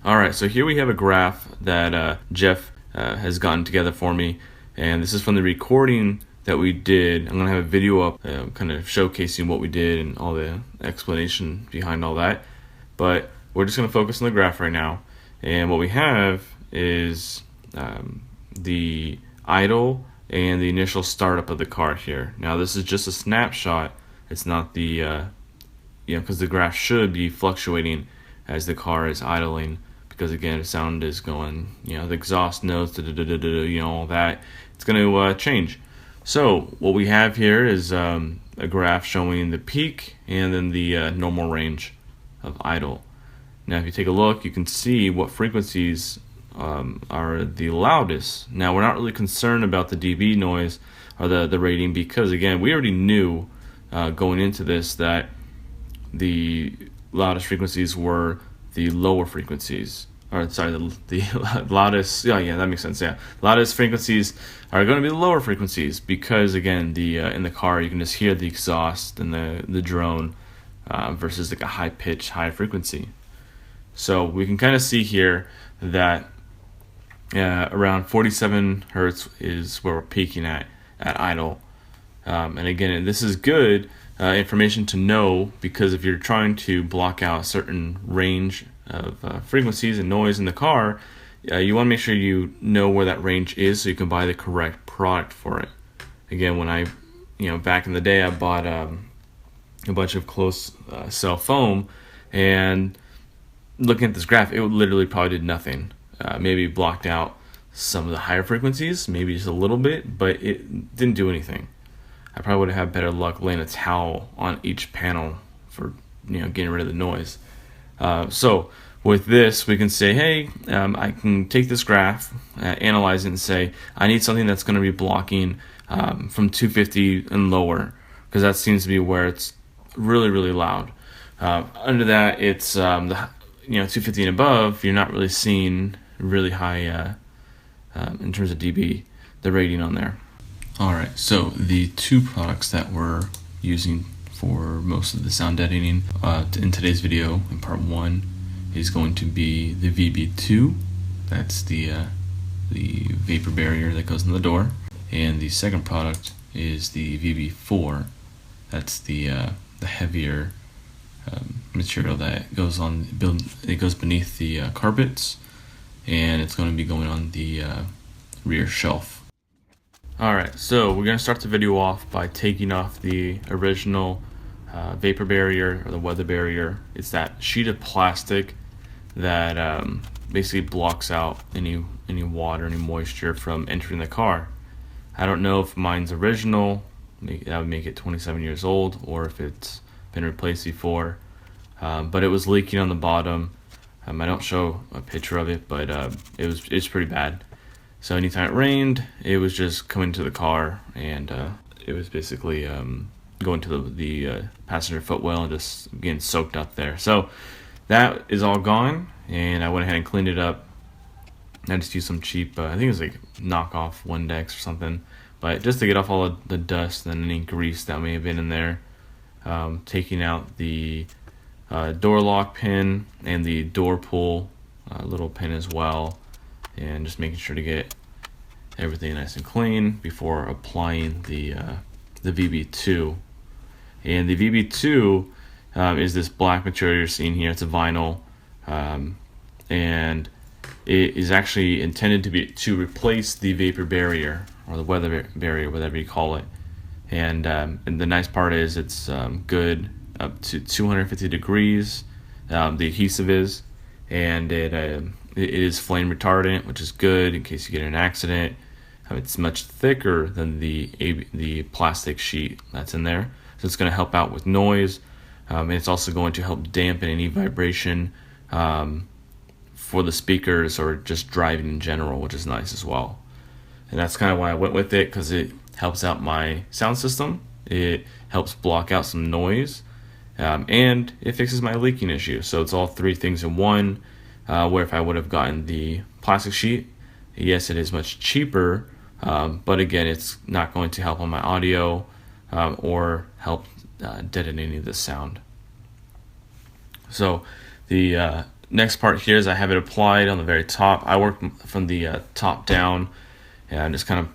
Alright, so here we have a graph that Jeff has gotten together for me, and this is from the recording that we did. I'm going to have a video up kind of showcasing what we did and all the explanation behind all that, but we're just going to focus on the graph right now. And what we have is the idle and the initial startup of the car here. Now this is just a snapshot. It's not the because the graph should be fluctuating as the car is idling, because again the sound is going, the exhaust notes, all that, it's going to change. So what we have here is a graph showing the peak and then the normal range of idle. Now if you take a look, you can see what frequencies are the loudest. Now we're not really concerned about the dB noise or the rating, because again we already knew going into this that the loudest frequencies were the lower frequencies, or sorry, the loudest, that makes sense, loudest frequencies are going to be the lower frequencies, because again in the car you can just hear the exhaust and the drone versus like a high pitch, high frequency. So we can kind of see here that around 47 hertz is where we're peaking at idle. And again, this is good information to know, because if you're trying to block out a certain range of frequencies and noise in the car, you want to make sure you know where that range is so you can buy the correct product for it. Again, when I, back in the day, I bought a bunch of close cell foam, and looking at this graph, it literally probably did nothing. Maybe blocked out some of the higher frequencies, maybe just a little bit, but it didn't do anything. I probably would have had better luck laying a towel on each panel for getting rid of the noise. So with this, we can say, hey, I can take this graph, analyze it, and say I need something that's going to be blocking from 250 and lower, because that seems to be where it's really, really loud. Under that, it's the 250 and above. You're not really seeing really high in terms of dB, the rating on there. Alright, so the two products that we're using for most of the sound deadening in today's video, in part 1, is going to be the VB-2. That's the vapor barrier that goes in the door. And the second product is the VB-4. That's the heavier material that goes on, it goes beneath the carpets, and it's going to be going on the rear shelf. Alright, so we're going to start the video off by taking off the original vapor barrier, or the weather barrier. It's that sheet of plastic that basically blocks out any water, any moisture from entering the car. I don't know if mine's original, that would make it 27 years old, or if it's been replaced before, but it was leaking on the bottom. I don't show a picture of it, but it's pretty bad. So anytime it rained, it was just coming to the car, and it was basically going to the passenger footwell and just getting soaked up there. So that is all gone, and I went ahead and cleaned it up. I just used some cheap, I think it was like knockoff Windex or something, but just to get off all of the dust and any grease that may have been in there. Taking out the door lock pin and the door pull little pin as well, and just making sure to get everything nice and clean before applying the VB-2. And the VB-2 is this black material you're seeing here. It's a vinyl, and it is actually intended to replace the vapor barrier, or the weather barrier, whatever you call it. And the nice part is it's good up to 250 degrees. The adhesive is, and it is flame retardant, which is good in case you get in an accident. It's much thicker than the plastic sheet that's in there, so it's going to help out with noise, and it's also going to help dampen any vibration for the speakers or just driving in general, which is nice as well. And that's kind of why I went with it, because it helps out my sound system, it helps block out some noise, and it fixes my leaking issue. So it's all three things in one, where if I would have gotten the plastic sheet, yes, it is much cheaper, but again, it's not going to help on my audio or help deaden any of the sound. So the next part here is I have it applied on the very top. I work from the top down, and just kind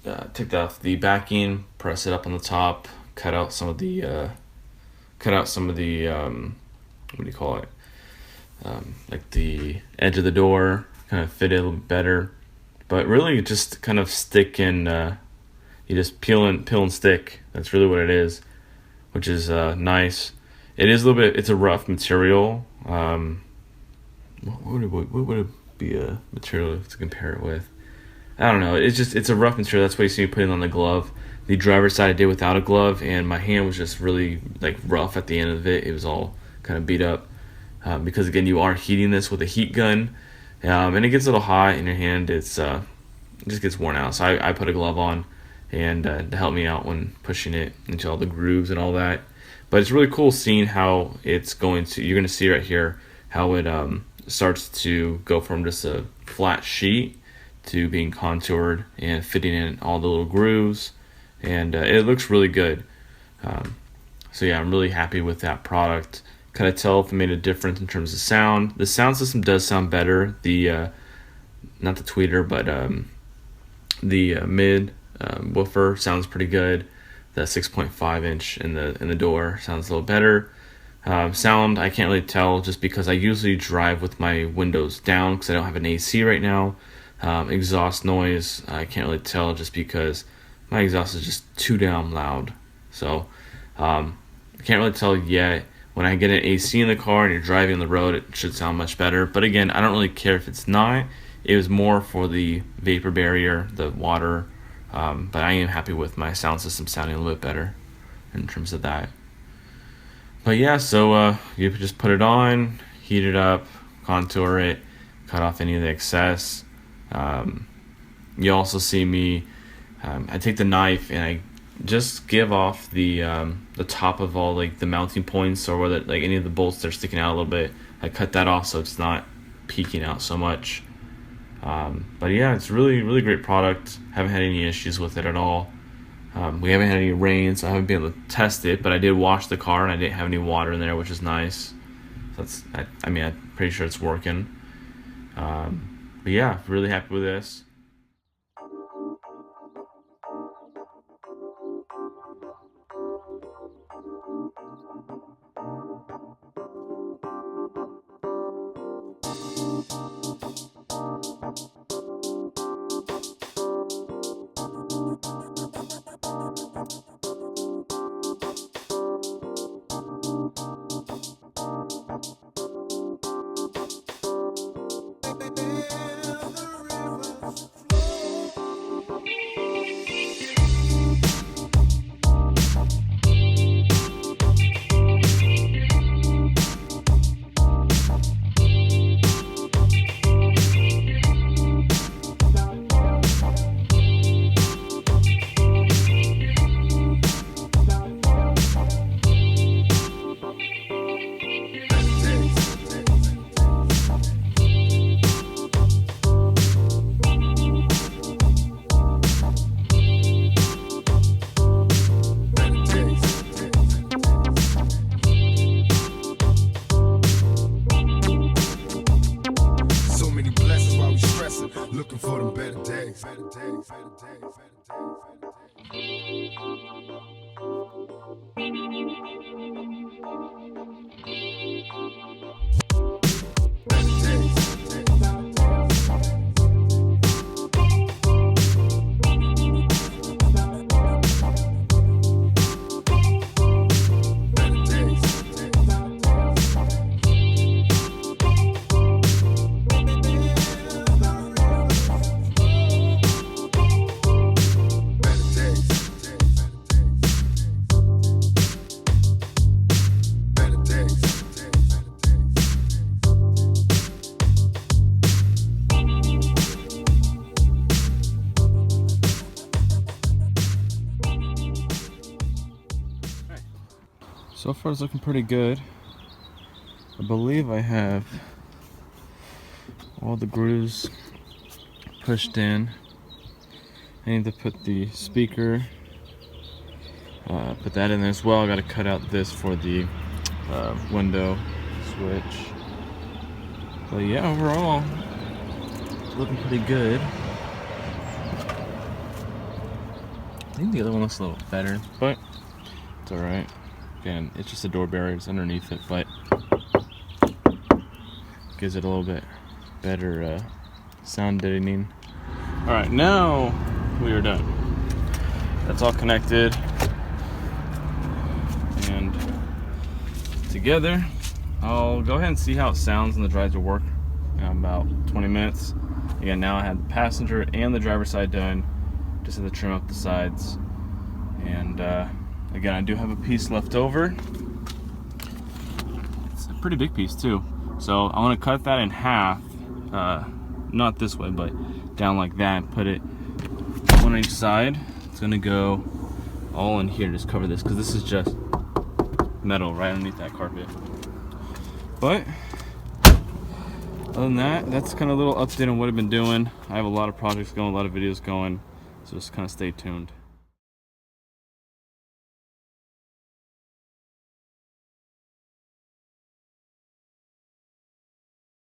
of take off the backing, press it up on the top, cut out some of the what do you call it? Like the edge of the door, kind of fit it a little bit better. But really, just kind of stick and you just peel and stick. That's really what it is, which is nice. It is a little bit. It's a rough material. What would it be a material to compare it with? I don't know. It's a rough material. That's why you see me putting on the glove. The driver's side I did without a glove, and my hand was just really like rough at the end of it. It was all kind of beat up because again, you are heating this with a heat gun, and it gets a little hot in your hand. It just gets worn out. So I put a glove on, and to help me out when pushing it into all the grooves and all that. But it's really cool seeing how it's going to. You're going to see right here how it starts to go from just a flat sheet to being contoured and fitting in all the little grooves, and it looks really good. So yeah, I'm really happy with that product. Kind of tell if it made a difference in terms of sound. The sound system does sound better. The not the tweeter, but the mid woofer sounds pretty good. The 6.5 inch in the door sounds a little better. Sound, I can't really tell just because I usually drive with my windows down because I don't have an AC right now. Exhaust noise, I can't really tell just because my exhaust is just too damn loud. So I can't really tell yet. When I get an AC in the car and you're driving on the road, it should sound much better. But again, I don't really care if it's not. It was more for the vapor barrier, the water. But I am happy with my sound system sounding a little bit better in terms of that. But yeah, so you just put it on, heat it up, contour it, cut off any of the excess. You also see me, I take the knife and I just give off the top of all like the mounting points or whether like any of the bolts that are sticking out a little bit. I cut that off so it's not peeking out so much. But yeah, it's really, really great product. Haven't had any issues with it at all. We haven't had any rain, so I haven't been able to test it, but I did wash the car and I didn't have any water in there, which is nice. So I'm pretty sure it's working. But yeah, really happy with this. Looking for them better days. So far it's looking pretty good. I believe I have all the grooves pushed in. I need to put the speaker, put that in there as well. I got to cut out this for the window switch. But yeah, overall, looking pretty good. I think the other one looks a little better, but it's alright. Again, it's just the door barriers underneath it, but gives it a little bit better sound deadening. Alright, now we are done. That's all connected and together. I'll go ahead and see how it sounds in the drive to work in about 20 minutes. Again, now I have the passenger and the driver's side done. Just have to trim up the sides. And again, I do have a piece left over. It's a pretty big piece too. So I'm gonna cut that in half. Not this way, but down like that, and put it one on each side. It's gonna go all in here, just cover this, because this is just metal right underneath that carpet. But other than that, that's kind of a little update on what I've been doing. I have a lot of projects going, a lot of videos going, so just kind of stay tuned.